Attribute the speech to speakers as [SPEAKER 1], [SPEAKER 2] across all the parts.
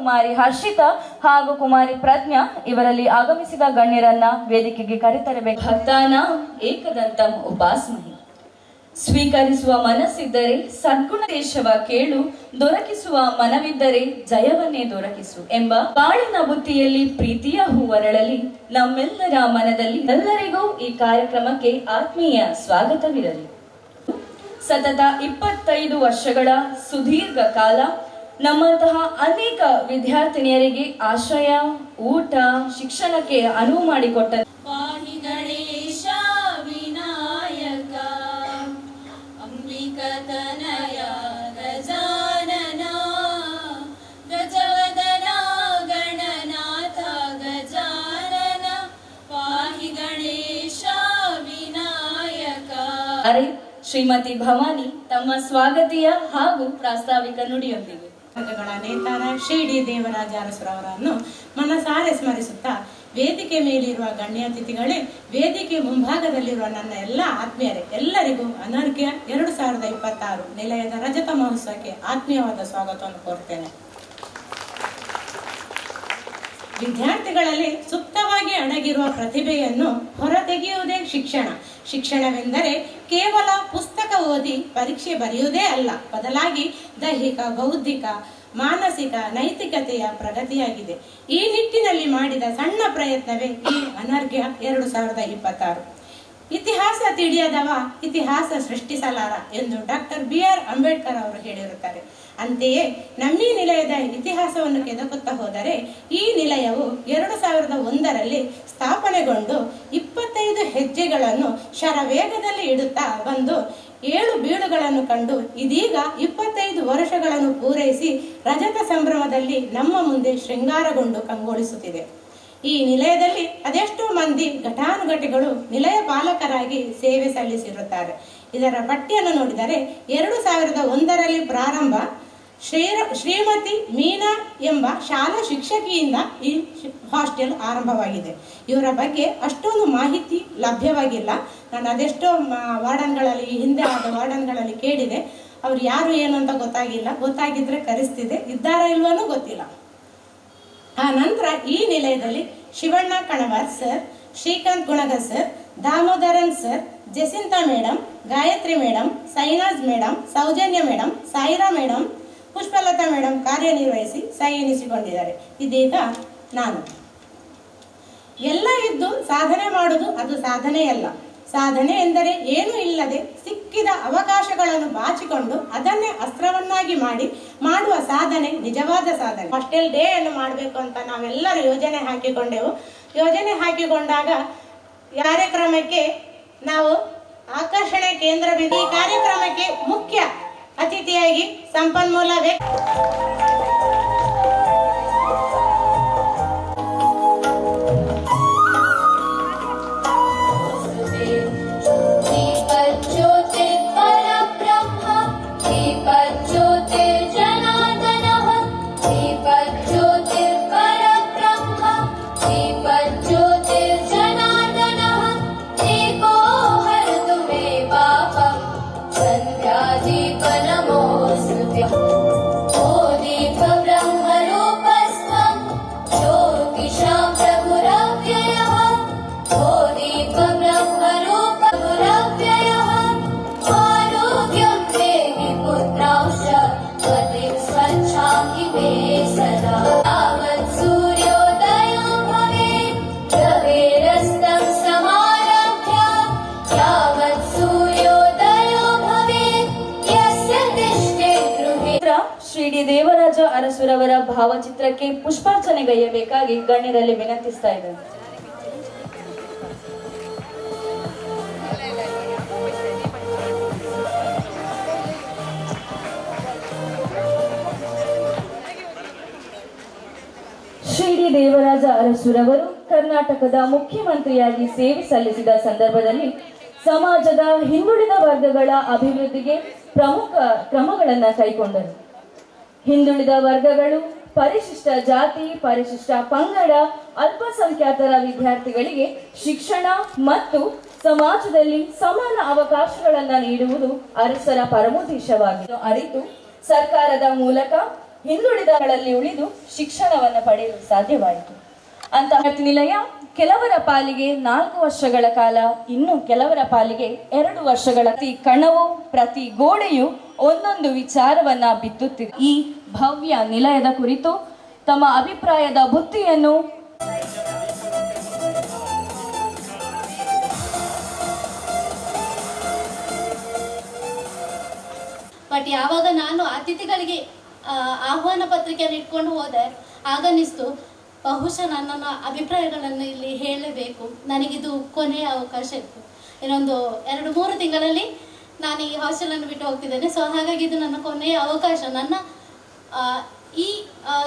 [SPEAKER 1] ಕುಮಾರಿ ಹರ್ಷಿತಾ ಹಾಗೂ ಕುಮಾರಿ ಪ್ರಜ್ಞಾ ಇವರಲ್ಲಿ ಆಗಮಿಸಿದ ಗಣ್ಯರನ್ನ ವೇದಿಕೆಗೆ ಕರೆತರಬೇಕು. ಭಕ್ತಾನ ಏಕದಂತಂ ಉಪಾಸ್ಮಹಿ. ಸ್ವೀಕರಿಸುವ ಮನಸ್ಸಿದ್ದರೆ ಸದ್ಗುಣ ದೇಶವ ಕೇಳು, ದೊರಕಿಸುವ ಮನವಿದ್ದರೆ ಜಯವನ್ನೇ ದೊರಕಿಸು ಎಂಬ ಬಾಳಿನ ಬುತ್ತಿಯಲ್ಲಿ ಪ್ರೀತಿಯ ಹೂವರಳಲಿ ನಮ್ಮೆಲ್ಲರ ಮನದಲ್ಲಿ ಎಲ್ಲರಿಗೂ ಈ ಕಾರ್ಯಕ್ರಮಕ್ಕೆ ಆತ್ಮೀಯ ಸ್ವಾಗತವಿರಲಿ. ಸತತ 25 ವರ್ಷಗಳ ಸುದೀರ್ಘ ಕಾಲ ನಮ್ಮಂತಹ ಅನೇಕ ವಿದ್ಯಾರ್ಥಿನಿಯರಿಗೆ ಆಶ್ರಯ, ಊಟ, ಶಿಕ್ಷಣಕ್ಕೆ ಅನುವು ಮಾಡಿಕೊಟ್ಟ
[SPEAKER 2] ತನಯ ಗಜಾನನ ಗಜವದನ ಗಣನಾಥ ಗಜಾನನ ಪಾಹಿ ಗಣೇಶ ವಿನಾಯಕ.
[SPEAKER 1] ಶ್ರೀಮತಿ ಭವಾನಿ ತಮ್ಮ ಸ್ವಾಗತೀಯ ಹಾಗೂ ಪ್ರಾಸ್ತಾವಿಕ ನುಡಿಯೊಂದಿಗೆ
[SPEAKER 3] ಸಂಘಗಳ ನೇತಾರ ಶ್ರೀ ದೇವರಾಜ ಅರಸುರವರನ್ನು ಮನಸಾರೆ ಸ್ಮರಿಸುತ್ತಾ, ವೇದಿಕೆ ಮೇಲಿರುವ ಗಣ್ಯಾತಿಥಿಗಳೇ, ವೇದಿಕೆ ಮುಂಭಾಗದಲ್ಲಿರುವ ನನ್ನ ಎಲ್ಲ ಆತ್ಮೀಯರೇ, ಎಲ್ಲರಿಗೂ ಅನರ್ಘ್ಯ 2026 ನಿಲಯದ ರಜತ ಮಹೋತ್ಸವಕ್ಕೆ ಆತ್ಮೀಯವಾದ ಸ್ವಾಗತವನ್ನು ಕೋರ್ತೇನೆ. ವಿದ್ಯಾರ್ಥಿಗಳಲ್ಲಿ ಸುಪ್ತವಾಗಿ ಅಡಗಿರುವ ಪ್ರತಿಭೆಯನ್ನು ಹೊರತೆಗೆಯುವುದೇ ಶಿಕ್ಷಣ. ಶಿಕ್ಷಣವೆಂದರೆ ಕೇವಲ ಪುಸ್ತಕ ಓದಿ ಪರೀಕ್ಷೆ ಬರೆಯುವುದೇ ಅಲ್ಲ, ಬದಲಾಗಿ ದೈಹಿಕ, ಬೌದ್ಧಿಕ, ಮಾನಸಿಕ, ನೈತಿಕತೆಯ ಪ್ರಗತಿಯಾಗಿದೆ. ಈ ನಿಟ್ಟಿನಲ್ಲಿ ಮಾಡಿದ ಸಣ್ಣ ಪ್ರಯತ್ನವೇ ಈ ಅನರ್ಘ್ಯ 2026. ಇತಿಹಾಸ ತಿಳಿಯದವ ಇತಿಹಾಸ ಸೃಷ್ಟಿಸಲಾರ ಎಂದು ಡಾಕ್ಟರ್ BR ಅಂಬೇಡ್ಕರ್ ಅವರು ಹೇಳಿರುತ್ತಾರೆ. ಅಂತೆಯೇ ನಮ್ಮ ನಿಲಯದ ಇತಿಹಾಸವನ್ನು ಕೆದಕುತ್ತಾ ಹೋದರೆ, ಈ ನಿಲಯವು 2001ರಲ್ಲಿ ಸ್ಥಾಪನೆಗೊಂಡು 25 ಹೆಜ್ಜೆಗಳನ್ನು ಶರವೇಗದಲ್ಲಿ ಇಡುತ್ತಾ ಬಂದು 7 ಬೀಳುಗಳನ್ನು ಕಂಡು ಇದೀಗ 25 ವರ್ಷಗಳನ್ನು ಪೂರೈಸಿ ರಜತ ಸಂಭ್ರಮದಲ್ಲಿ ನಮ್ಮ ಮುಂದೆ ಶೃಂಗಾರಗೊಂಡು ಕಂಗೊಳಿಸುತ್ತಿದೆ. ಈ ನಿಲಯದಲ್ಲಿ ಅದೆಷ್ಟೋ ಮಂದಿ ಘಟಾನುಘಟಿಗಳು ನಿಲಯ ಪಾಲಕರಾಗಿ ಸೇವೆ ಸಲ್ಲಿಸಿರುತ್ತಾರೆ. ಇದರ ಪಟ್ಟಿಯನ್ನು ನೋಡಿದರೆ 2001ರಲ್ಲಿ ಪ್ರಾರಂಭ ಶ್ರೀಮತಿ ಮೀನಾ ಎಂಬ ಶಾಲಾ ಶಿಕ್ಷಕಿಯಿಂದ ಈ ಹಾಸ್ಟೆಲ್ ಆರಂಭವಾಗಿದೆ. ಇವರ ಬಗ್ಗೆ ಅಷ್ಟೊಂದು ಮಾಹಿತಿ ಲಭ್ಯವಾಗಿಲ್ಲ. ನಾನು ಅದೆಷ್ಟೋ ವಾರ್ಡನ್ಗಳಲ್ಲಿ, ಹಿಂದೆ ಆದ ವಾರ್ಡನ್ಗಳಲ್ಲಿ ಕೇಳಿದೆ. ಅವ್ರು ಯಾರು ಏನು ಅಂತ ಗೊತ್ತಾಗಿಲ್ಲ. ಗೊತ್ತಾಗಿದ್ರೆ ಕರೆಸ್ತಿದೆ, ಇದ್ದಾರಾ ಇಲ್ವನೂ ಗೊತ್ತಿಲ್ಲ. ಆ ನಂತರ ಈ ನಿಲಯದಲ್ಲಿ Shivanna Kanavar sir, Srikanth Gunagar sir, Damodaran sir, Jacinta madam, Gayathri madam, Sainaz madam, Saujanya madam, Saira madam, Pushpalatha madam ಕಾರ್ಯನಿರ್ವಹಿಸಿ ಸಹಿ ಎನಿಸಿಕೊಂಡಿದ್ದಾರೆ. ಇದೀಗ ನಾನು ಎಲ್ಲ ಇದ್ದು ಸಾಧನೆ ಮಾಡುವುದು ಅದು ಸಾಧನೆಯಲ್ಲ. ಸಾಧನೆ ಎಂದರೆ ಏನೂ ಇಲ್ಲದೆ ಸಿಕ್ಕಿದ ಅವಕಾಶಗಳನ್ನು ಬಾಚಿಕೊಂಡು ಅದನ್ನೇ ಅಸ್ತ್ರವನ್ನಾಗಿ ಮಾಡುವ ಸಾಧನೆ ನಿಜವಾದ ಸಾಧನೆ. ಹಾಸ್ಟೆಲ್ ಡೇ ಅನ್ನು ಮಾಡಬೇಕು ಅಂತ ನಾವೆಲ್ಲರೂ ಯೋಜನೆ ಹಾಕಿಕೊಂಡೆವು. ಯೋಜನೆ ಹಾಕಿಕೊಂಡಾಗ ಕಾರ್ಯಕ್ರಮಕ್ಕೆ ನಾವು ಆಕರ್ಷಣೆ ಕೇಂದ್ರ ಈ ಕಾರ್ಯಕ್ರಮಕ್ಕೆ ಮುಖ್ಯ ಅತಿಥಿಯಾಗಿ ಸಂಪನ್ಮೂಲ
[SPEAKER 1] ಶ್ರೀ ದೇವರಾಜ ಅರಸುರವರ ಭಾವಚಿತ್ರಕ್ಕೆ ಪುಷ್ಪಾರ್ಚನೆಗೈಯಬೇಕಾಗಿ ಗಣ್ಯರಲ್ಲಿ ವಿನಂತಿಸ್ತಾ ಇದ್ದಾರೆ. ಶ್ರೀ ದೇವರಾಜ ಅರಸುರವರು ಕರ್ನಾಟಕದ ಮುಖ್ಯಮಂತ್ರಿಯಾಗಿ ಸೇವೆ ಸಲ್ಲಿಸಿದ ಸಂದರ್ಭದಲ್ಲಿ ಸಮಾಜದ ಹಿಂದುಳಿದ ವರ್ಗಗಳ ಅಭಿವೃದ್ಧಿಗೆ ಪ್ರಮುಖ ಕ್ರಮಗಳನ್ನು ಕೈಗೊಂಡರು. ಹಿಂದುಳಿದ ವರ್ಗಗಳು, ಪರಿಶಿಷ್ಟ ಜಾತಿ, ಪರಿಶಿಷ್ಟ ಪಂಗಡ, ಅಲ್ಪಸಂಖ್ಯಾತರ ವಿದ್ಯಾರ್ಥಿಗಳಿಗೆ ಶಿಕ್ಷಣ ಮತ್ತು ಸಮಾಜದಲ್ಲಿ ಸಮಾನ ಅವಕಾಶಗಳನ್ನು ನೀಡುವುದು ಅರಸರ ಪರಮೋದ್ದೇಶವಾಗಿದೆ. ಅರಿತು ಸರ್ಕಾರದ ಮೂಲಕ ಹಿಂದುಳಿದಗಳಲ್ಲಿ ಉಳಿದು ಶಿಕ್ಷಣವನ್ನು ಪಡೆಯಲು ಸಾಧ್ಯವಾಯಿತು. ಅಂತಹ ನಿಲಯ ಕೆಲವರ ಪಾಲಿಗೆ 4 ವರ್ಷಗಳ ಕಾಲ, ಇನ್ನು ಕೆಲವರ ಪಾಲಿಗೆ 2 ವರ್ಷಗಳ. ಪ್ರತಿ ಕಣವು, ಪ್ರತಿ ಗೋಡೆಯು ಒಂದೊಂದು ವಿಚಾರವನ್ನ ಬಿತ್ತುತ್ತಿದೆ. ಈ ಭವ್ಯ ನಿಲಯದ ಕುರಿತು ತಮ್ಮ ಅಭಿಪ್ರಾಯದ ಬುತ್ತಿಯನ್ನು
[SPEAKER 2] ಬಟ್ ಯಾವಾಗ ನಾನು ಅತಿಥಿಗಳಿಗೆ ಆಹ್ವಾನ ಪತ್ರಿಕೆಯನ್ನು ಇಟ್ಕೊಂಡು ಹೋದೆ, ಆಗನಿಸ್ತು ಬಹುಶಃ ನನ್ನ ಅಭಿಪ್ರಾಯಗಳನ್ನು ಇಲ್ಲಿ ಹೇಳಬೇಕು. ನನಗಿದು ಕೊನೆಯ ಅವಕಾಶ ಇತ್ತು. ಇನ್ನೊಂದು 2-3 ತಿಂಗಳಲ್ಲಿ ನಾನು ಈ ಹಾಸ್ಟೆಲನ್ನು ಬಿಟ್ಟು ಹೋಗ್ತಿದ್ದೇನೆ. ಸೊ ಹಾಗಾಗಿ ಇದು ನನ್ನ ಕೊನೆಯ ಅವಕಾಶ ನನ್ನ ಈ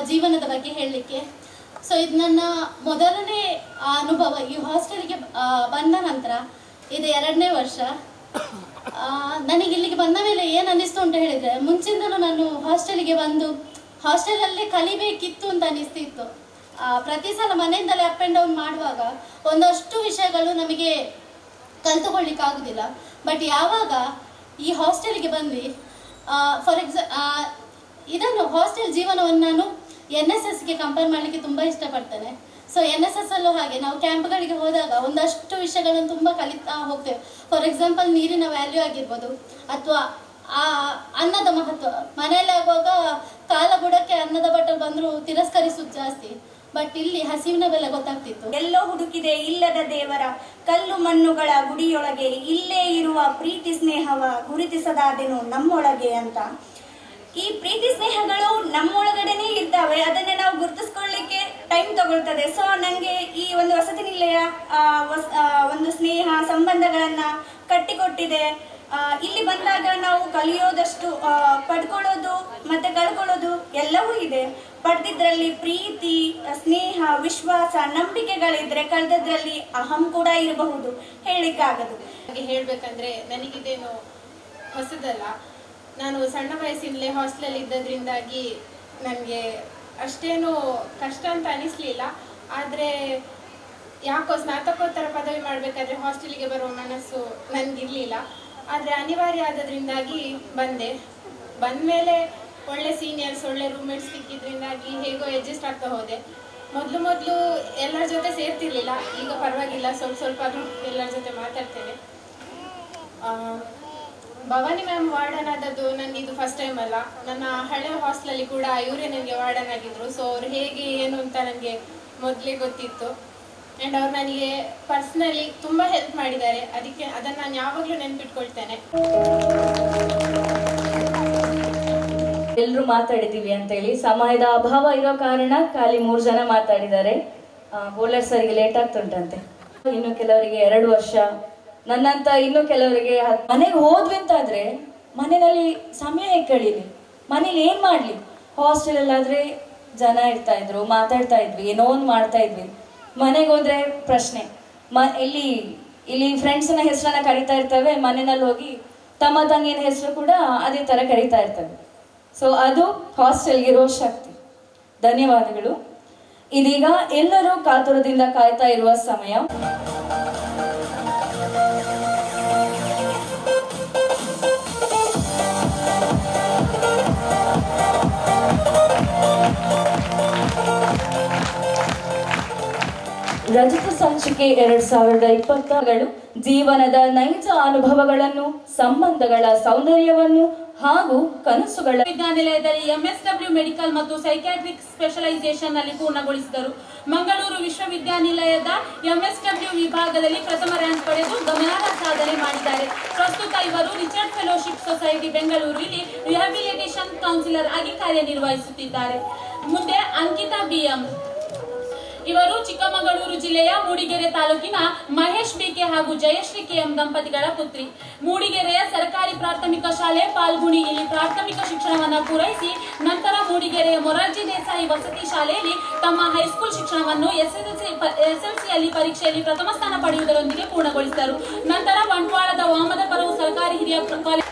[SPEAKER 2] ಜೀವನದ ಬಗ್ಗೆ ಹೇಳಲಿಕ್ಕೆ. ಸೊ ಇದು ನನ್ನ ಮೊದಲನೇ ಅನುಭವ. ಈ ಹಾಸ್ಟೆಲ್ಗೆ ಬಂದ ನಂತರ ಇದು 2ನೇ ವರ್ಷ. ನನಗೆ ಇಲ್ಲಿಗೆ ಬಂದ ಮೇಲೆ ಏನು ಅನ್ನಿಸ್ತು ಅಂತ ಹೇಳಿದರೆ, ಮುಂಚಿಂದಲೂ ನಾನು ಹಾಸ್ಟೆಲಿಗೆ ಬಂದು ಹಾಸ್ಟೆಲಲ್ಲೇ ಕಲಿಬೇಕಿತ್ತು ಅಂತ ಅನ್ನಿಸ್ತಿತ್ತು. ಪ್ರತಿ ಸಲ ಮನೆಯಿಂದಲೇ ಅಪ್ ಆ್ಯಂಡ್ ಡೌನ್ ಮಾಡುವಾಗ ಒಂದಷ್ಟು ವಿಷಯಗಳು ನಮಗೆ ಕಲಿತುಕೊಳ್ಳಿಕ್ಕಾಗೋದಿಲ್ಲ. ಬಟ್ ಯಾವಾಗ ಈ ಹಾಸ್ಟೆಲಿಗೆ ಬಂದ್ವಿ, ಇದನ್ನು ಹಾಸ್ಟೆಲ್ ಜೀವನವನ್ನು ನಾನು NSSಗೆ ಕಂಪೇರ್ ಮಾಡಲಿಕ್ಕೆ ತುಂಬ ಇಷ್ಟಪಡ್ತೇನೆ. ಸೊ NSS ಅಲ್ಲೂ ಹಾಗೆ ನಾವು ಕ್ಯಾಂಪ್ಗಳಿಗೆ ಹೋದಾಗ ಒಂದಷ್ಟು ವಿಷಯಗಳನ್ನು ತುಂಬ ಕಲಿತಾ ಹೋಗ್ತೇವೆ. ಫಾರ್ ಎಕ್ಸಾಂಪಲ್ ನೀರಿನ ವ್ಯಾಲ್ಯೂ ಆಗಿರ್ಬೋದು, ಅಥವಾ ಆ ಅನ್ನದ ಮಹತ್ವ. ಮನೆಯಲ್ಲಿ ಆಗುವಾಗ ಕಾಲ ಬುಡಕ್ಕೆ ಅನ್ನದ ಬಟ್ಟಲು ಬಂದರೂ ತಿರಸ್ಕರಿಸೋದು ಜಾಸ್ತಿ. ಬಟ್ ಇಲ್ಲಿ ಹಸಿವಿನ ಬೆಲೆ ಗೊತ್ತಾಗ್ತಿತ್ತು.
[SPEAKER 4] ಎಲ್ಲೋ ಹುಡುಕಿದೆ ಇಲ್ಲದ ದೇವರ ಕಲ್ಲು ಮಣ್ಣುಗಳ ಗುಡಿಯೊಳಗೆ, ಇಲ್ಲೇ ಇರುವ ಪ್ರೀತಿ ಸ್ನೇಹವ ಗುರುತಿಸದಾದೆನು ನಮ್ಮೊಳಗೆ ಅಂತ. ಈ ಪ್ರೀತಿ ಸ್ನೇಹಗಳು ನಮ್ಮೊಳಗಡೆನೇ ಇರ್ತವೆ, ಅದನ್ನೇ ನಾವು ಗುರುತಿಸ್ಕೊಳ್ಳಿಕ್ಕೆ ಟೈಮ್ ತಗೊಳ್ತದೆ. ಸೊ ನನಗೆ ಈ ಒಂದು ವಸತಿ ನಿಲಯ ಒಂದು ಸ್ನೇಹ ಸಂಬಂಧಗಳನ್ನು ಕಟ್ಟಿಕೊಟ್ಟಿದೆ. ಇಲ್ಲಿ ಬಂದಾಗ ನಾವು ಕಲಿಯೋದಷ್ಟು, ಪಡ್ಕೊಳ್ಳೋದು ಮತ್ತು ಕಳ್ಕೊಳ್ಳೋದು ಎಲ್ಲವೂ ಇದೆ. ಪಡೆದಿದ್ರಲ್ಲಿ ಪ್ರೀತಿ, ಸ್ನೇಹ, ವಿಶ್ವಾಸ, ನಂಬಿಕೆಗಳಿದ್ರೆ ಕಳೆದದ್ರಲ್ಲಿ ಅಹಂ ಕೂಡ ಇರಬಹುದು, ಹೇಳಲಿಕ್ಕಾಗದು.
[SPEAKER 5] ಹಾಗೆ ಹೇಳಬೇಕಂದ್ರೆ ನನಗಿದೇನು ಹೊಸದಲ್ಲ. ನಾನು ಸಣ್ಣ ವಯಸ್ಸಿನಲ್ಲೇ ಹಾಸ್ಟೆಲಲ್ಲಿ ಇದ್ದದ್ರಿಂದಾಗಿ ನನಗೆ ಅಷ್ಟೇನು ಕಷ್ಟ ಅಂತ ಅನಿಸ್ಲಿಲ್ಲ. ಆದರೆ ಯಾಕೋ ಸ್ನಾತಕೋತ್ತರ ಪದವಿ ಮಾಡಬೇಕಾದ್ರೆ ಹಾಸ್ಟೆಲಿಗೆ ಬರುವ ಮನಸ್ಸು ನನಗಿರಲಿಲ್ಲ. ಆದರೆ ಅನಿವಾರ್ಯ ಆದದ್ರಿಂದಾಗಿ ಬಂದಮೇಲೆ ಒಳ್ಳೆ ಸೀನಿಯರ್ಸ್, ಒಳ್ಳೆ ರೂಮ್ಮೇಟ್ಸ್ ಸಿಕ್ಕಿದ್ರಿಂದಾಗಿ ಹೇಗೋ ಅಡ್ಜಸ್ಟ್ ಆಗ್ತಾ ಹೋದೆ. ಮೊದಲು ಎಲ್ಲರ ಜೊತೆ ಸೇರ್ತಿರ್ಲಿಲ್ಲ, ಈಗ ಪರವಾಗಿಲ್ಲ, ಸ್ವಲ್ಪ ಎಲ್ಲರ ಜೊತೆ ಮಾತಾಡ್ತೇನೆ. ಭವಾನಿ ಮ್ಯಾಮ್ ವಾರ್ಡನ್ ಆದದ್ದು ನನಗಿದು ಫಸ್ಟ್ ಟೈಮ್ ಅಲ್ಲ. ನನ್ನ ಹಳೆ ಹಾಸ್ಟೆಲಲ್ಲಿ ಕೂಡ ಇವರೇ ನನಗೆ ವಾರ್ಡನ್ ಆಗಿದ್ರು. ಸೊ ಅವ್ರು ಹೇಗೆ ಏನು ಅಂತ ನನಗೆ ಮೊದಲೇ ಗೊತ್ತಿತ್ತು. ಆ್ಯಂಡ್ ಅವ್ರು ನನಗೆ ಪರ್ಸ್ನಲಿ ತುಂಬ ಹೆಲ್ಪ್ ಮಾಡಿದ್ದಾರೆ. ಅದನ್ನು ನಾನು ಯಾವಾಗಲೂ ನೆನ್ಪಿಟ್ಕೊಳ್ತೇನೆ.
[SPEAKER 1] ಎಲ್ಲರೂ ಮಾತಾಡಿದ್ದೀವಿ ಅಂತೇಳಿ ಸಮಯದ ಅಭಾವ ಇರೋ ಕಾರಣ ಖಾಲಿ 3 ಜನ ಮಾತಾಡಿದ್ದಾರೆ. ಬೋಲರ್ ಸರಿಗೆ ಲೇಟ್ ಆಗ್ತುಂಟಂತೆ. ಇನ್ನು ಕೆಲವರಿಗೆ 2 ವರ್ಷ, ನನ್ನಂತ ಇನ್ನು ಕೆಲವರಿಗೆ ಮನೆಗೆ ಹೋದ್ವಿ ಅಂತಾದ್ರೆ ಮನೆಯಲ್ಲಿ ಸಮಯ ಹೇಗೆ ಕಳೀಲಿ, ಮನೇಲಿ ಏನು ಮಾಡಲಿ. ಹಾಸ್ಟೆಲಲ್ಲಾದರೆ ಜನ ಇರ್ತಾ ಇದ್ರು, ಮಾತಾಡ್ತಾ ಇದ್ವಿ, ಏನೋ ಒಂದು ಮಾಡ್ತಾ ಇದ್ವಿ. ಮನೆಗೆ ಹೋದ್ರೆ ಪ್ರಶ್ನೆ, ಇಲ್ಲಿ ಫ್ರೆಂಡ್ಸ್ನ ಹೆಸರನ್ನ ಕರಿತಾ ಇರ್ತವೆ, ಮನೆಯಲ್ಲಿ ಹೋಗಿ ತಮ್ಮ ತಂಗಿನ ಹೆಸರು ಕೂಡ ಅದೇ ಥರ ಕರಿತಾ ಇರ್ತವೆ. ಸೊ ಅದು ಹಾಸ್ಟೆಲ್ಗಿರೋ ಶಕ್ತಿ. ಧನ್ಯವಾದಗಳು. ಇದೀಗ ಎಲ್ಲರೂ ಕಾತುರದಿಂದ ಕಾಯ್ತಾ ಇರುವ ಸಮಯ. ರಜತ ಸಂಚಿಕೆ 2020ಗಳು ಜೀವನದ ನೈಜ ಅನುಭವಗಳನ್ನು, ಸಂಬಂಧಗಳ ಸೌಂದರ್ಯವನ್ನು ಹಾಗೂ ಕನಸುಗಳ
[SPEAKER 6] ವಿಶ್ವವಿದ್ಯಾನಿಲಯದಲ್ಲಿ MSW ಮೆಡಿಕಲ್ ಮತ್ತು ಸೈಕ್ಯಾಟ್ರಿಕ್ ಸ್ಪೆಷಲೈಸೇಷನ್ ನಲ್ಲಿ ಪೂರ್ಣಗೊಳಿಸಿದರು. ಮಂಗಳೂರು ವಿಶ್ವವಿದ್ಯಾನಿಲಯದ MSW ವಿಭಾಗದಲ್ಲಿ ಪ್ರಥಮ ರ್ಯಾಂಕ್ ಪಡೆದು ಗಮನಾರ್ಹ ಸಾಧನೆ ಮಾಡಿದ್ದಾರೆ. ಪ್ರಸ್ತುತ ಇವರು ರಿಚರ್ಡ್ ಫೆಲೋಶಿಪ್ ಸೊಸೈಟಿ ಬೆಂಗಳೂರು ಇಲ್ಲಿ ರಿಹ್ಯಾಬಿಲಿಟೇಷನ್ ಕೌನ್ಸಿಲರ್ ಆಗಿ ಕಾರ್ಯನಿರ್ವಹಿಸುತ್ತಿದ್ದಾರೆ. ಮುಂದೆ ಅಂಕಿತಾ BM, ಇವರು ಚಿಕ್ಕಮಗಳೂರು ಜಿಲ್ಲೆಯ ಮೂಡಿಗೆರೆ ತಾಲೂಕಿನ ಮಹೇಶ್ BK ಹಾಗೂ ಜಯಶ್ರೀ KM ದಂಪತಿಗಳ ಪುತ್ರಿ. ಮೂಡಿಗೆರೆಯ ಸರ್ಕಾರಿ ಪ್ರಾಥಮಿಕ ಶಾಲೆ ಪಾಲ್ಗುಣಿ ಇಲ್ಲಿ ಪ್ರಾಥಮಿಕ ಶಿಕ್ಷಣವನ್ನು ಪೂರೈಸಿ ನಂತರ ಮೂಡಿಗೆರೆಯ ಮೊರಾರ್ಜಿ ದೇಸಾಯಿ ವಸತಿ ಶಾಲೆಯಲ್ಲಿ ತಮ್ಮ ಹೈಸ್ಕೂಲ್ ಶಿಕ್ಷಣವನ್ನು SSLC ಪರೀಕ್ಷೆಯಲ್ಲಿ ಪ್ರಥಮ ಸ್ಥಾನ ಪಡೆಯುವುದರೊಂದಿಗೆ ಪೂರ್ಣಗೊಳಿಸಿದರು. ನಂತರ ಬಂಟ್ವಾಳದ ವಾಮದ ಪರವು ಸರ್ಕಾರಿ ಹಿರಿಯ ಕಾಲೇಜ್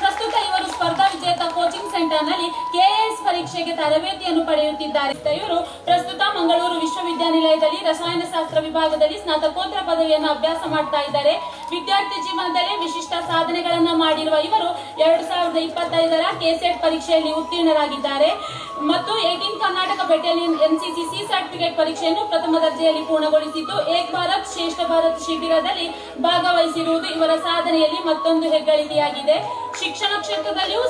[SPEAKER 6] ಪ್ರಸ್ತುತ ಇವರು ಸ್ಪರ್ಧಾ ವಿಜೇತ ಕೋಚಿಂಗ್ ಸೆಂಟರ್ ನಲ್ಲಿ KAS ಪರೀಕ್ಷೆಗೆ ತರಬೇತಿಯನ್ನು ಪಡೆಯುತ್ತಿದ್ದಾರೆ. ಇವರು ಪ್ರಸ್ತುತ ಮಂಗಳೂರು ವಿಶ್ವವಿದ್ಯಾನಿಲಯದಲ್ಲಿ ರಸಾಯನಶಾಸ್ತ್ರ ವಿಭಾಗದಲ್ಲಿ ಸ್ನಾತಕೋತ್ತರ ಪದವಿಯನ್ನು ಅಭ್ಯಾಸ ಮಾಡ್ತಾ ಇದ್ದಾರೆ. ವಿದ್ಯಾರ್ಥಿ ಜೀವನದಲ್ಲಿ ವಿಶಿಷ್ಟ ಸಾಧನೆಗಳನ್ನು ಮಾಡಿರುವ ಇವರು 2025ರ KSET ಪರೀಕ್ಷೆಯಲ್ಲಿ ಉತ್ತೀರ್ಣರಾಗಿದ್ದಾರೆ. ಮತ್ತು 18 Karnataka battalion NCC C certificate ಪರೀಕ್ಷೆಯನ್ನು ಪ್ರಥಮ ದರ್ಜೆಯಲ್ಲಿ ಪೂರ್ಣಗೊಳಿಸಿದ್ದು ಏಕ್ ಭಾರತ್ ಶ್ರೇಷ್ಠ ಭಾರತ್ ಶಿಬಿರದಲ್ಲಿ ಭಾಗವಹಿಸಿರುವುದು ಇವರ ಸಾಧನೆಯಲ್ಲಿ ಮತ್ತೊಂದು ಹೆಗ್ಗಳಿಕೆಯಾಗಿದೆ. ಶಿಕ್ಷಣ ಕ್ಷೇತ್ರದಲ್ಲಿಯೂ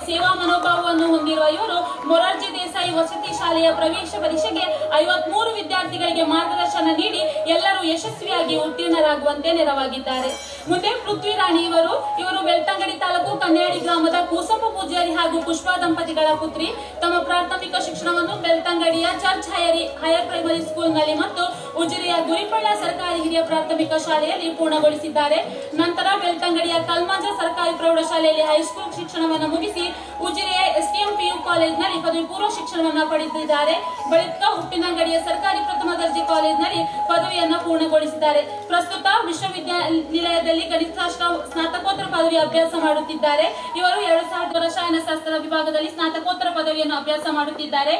[SPEAKER 6] ಸೇವಾ ಮನೋಭಾವವನ್ನು ಹೊಂದಿರುವ ಇವರು ಮೊರಾರ್ಜಿ ದೇಸಾಯಿ ವಸತಿ ಶಾಲೆಯ ಪ್ರವೇಶ ಪರೀಕ್ಷೆಗೆ 53 ವಿದ್ಯಾರ್ಥಿಗಳಿಗೆ ಮಾರ್ಗದರ್ಶನ ನೀಡಿ ಎಲ್ಲರೂ ಯಶಸ್ವಿಯಾಗಿ ಉತ್ತೀರ್ಣರಾಗುವಂತೆ ನೆರವಾಗಿದ್ದಾರೆ. ಮುಂದೆ ಪೃಥ್ವಿ ರಾಣಿ ಇವರು ಬೆಳ್ತಂಗಡಿ ತಾಲೂಕು ಕನ್ಯಾಡಿ ಗ್ರಾಮದ ಕೂಸಪ್ಪ ಪೂಜಾರಿ ಹಾಗೂ ಪುಷ್ಪಾ ದಂಪತಿಗಳ ಪುತ್ರಿ. ತಮ್ಮ ಪ್ರಾಥಮಿಕ ಶಿಕ್ಷಣವನ್ನು ಬೆಳ್ತಂಗಡಿಯ ಚರ್ಚ್ ಹೈಯರ್ ಪ್ರೈಮರಿ ಸ್ಕೂಲ್ನಲ್ಲಿ ಮತ್ತು ಉಜಿರೆಯ ಗುರಿಪಳ್ಳ ಸರ್ಕಾರಿ ಹಿರಿಯ ಪ್ರಾಥಮಿಕ ಶಾಲೆಯಲ್ಲಿ ಪೂರ್ಣಗೊಳಿಸಿದ್ದಾರೆ. ನಂತರ ಬೆಳ್ತಂಗಡಿಯ ಕಲ್ಮಂಜ ಸರ್ಕಾರಿ ಪ್ರೌಢಶಾಲೆಯಲ್ಲಿ ಹೈಸ್ಕೂಲ್ ಶಿಕ್ಷಣವನ್ನು ಮುಗಿಸಿ ಉಜಿರೆಯ STM PU ಕಾಲೇಜಿನಲ್ಲಿ ಪದವಿ ಪೂರ್ವ ಶಿಕ್ಷಣವನ್ನು ಪಡೆದಿದ್ದಾರೆ. ಬಳಿಕ ಉಪ್ಪಿನಂಗಡಿಯ ಸರ್ಕಾರಿ ಪ್ರಥಮ ದರ್ಜೆ ಕಾಲೇಜಿನಲ್ಲಿ ಪದವಿಯನ್ನು ಪೂರ್ಣಗೊಳಿಸಿದ್ದಾರೆ. ಪ್ರಸ್ತುತ ವಿಶ್ವವಿದ್ಯಾನಿಲಯದಲ್ಲಿ ಗಣಿತಶಾಸ್ತ್ರ ಸ್ನಾತಕೋತ್ತರ ಪದವಿ ಅಭ್ಯಾಸ ಮಾಡುತ್ತಿದ್ದಾರೆ. ಇವರು 2000 ರಸಾಯನಶಾಸ್ತ್ರ ವಿಭಾಗದಲ್ಲಿ ಸ್ನಾತಕೋತ್ತರ ಪದವಿಯನ್ನು ಅಭ್ಯಾಸ ಮಾಡುತ್ತಿದ್ದಾರೆ.